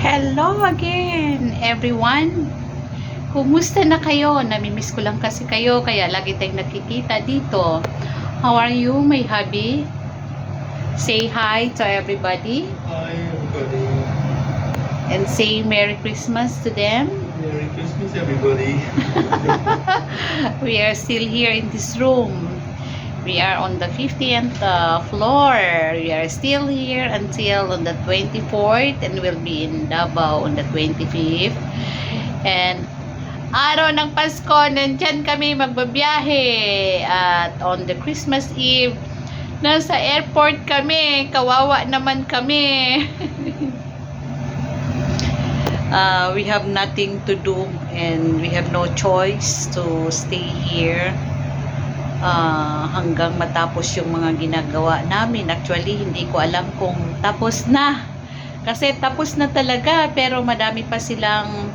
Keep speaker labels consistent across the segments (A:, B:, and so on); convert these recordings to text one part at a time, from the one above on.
A: Hello again, everyone. Kumusta na kayo? Namimiss ko lang kasi kayo, kaya lagi tayong nakikita dito. How are you, my hubby? Say hi to everybody.
B: Hi everybody.
A: And say Merry Christmas to them.
B: Merry Christmas everybody.
A: We are still here in this room. We are on the 50th floor. We are still here until on the 24th and we'll be in Davao on the 25th. And araw ng Pasko, nandyan kami magbabiyahe. At on the Christmas Eve, nasa airport kami. Kawawa naman kami. We have nothing to do and we have no choice to stay here. Hanggang matapos yung mga ginagawa namin. Actually, hindi ko alam kung tapos na. Kasi tapos na talaga, pero madami pa silang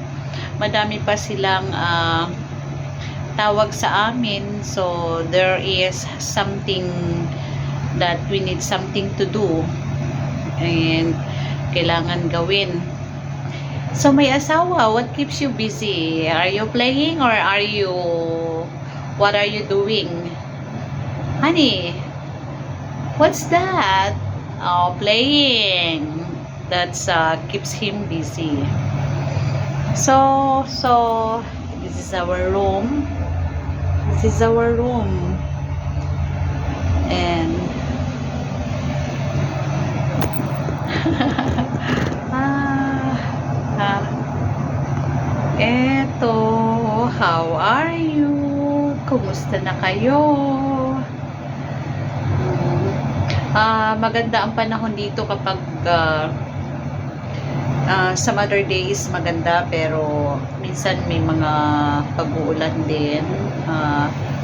A: tawag sa amin. So, there is something that we need something to do. And kailangan gawin. So, may asawa, what keeps you busy? Are you playing or what are you doing? Honey, what's that? Oh, playing. That's keeps him busy. So this is our room. This is our room. And eto, how are you? Kumusta na kayo? Maganda ang panahon dito kapag some other days maganda, pero minsan may mga pag-uulan din.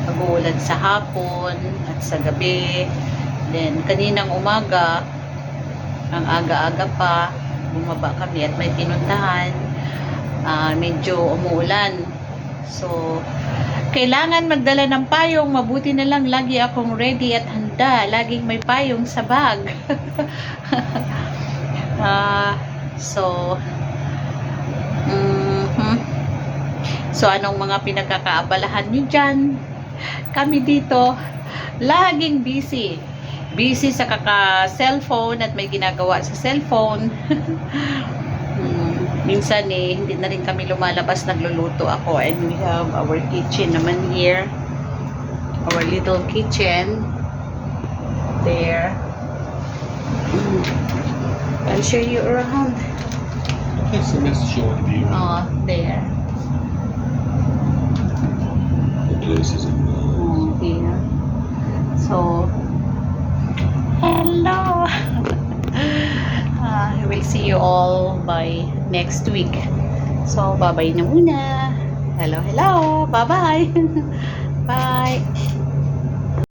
A: Pag-uulan sa hapon at sa gabi. Then kaninang umaga, ang aga-aga pa, bumaba kami at may pinuntahan. Medyo umuulan. So, kailangan magdala ng payong. Mabuti na lang lagi akong ready at handa. Laging may payong sa bag. So, anong mga pinagkakaabalahan niyo dyan? Kami dito, laging busy. Busy sa kaka-cellphone at may ginagawa sa cellphone. Minsan hindi na rin kami lumalabas, nagluluto ako, and we have our kitchen naman here, our little kitchen there. I'll show you around.
B: That's the message on the view.
A: Oh, there.
B: The places in
A: Here. So, hello. I will see you all by next week. So, bye-bye na muna. Hello, hello. Bye-bye. Bye.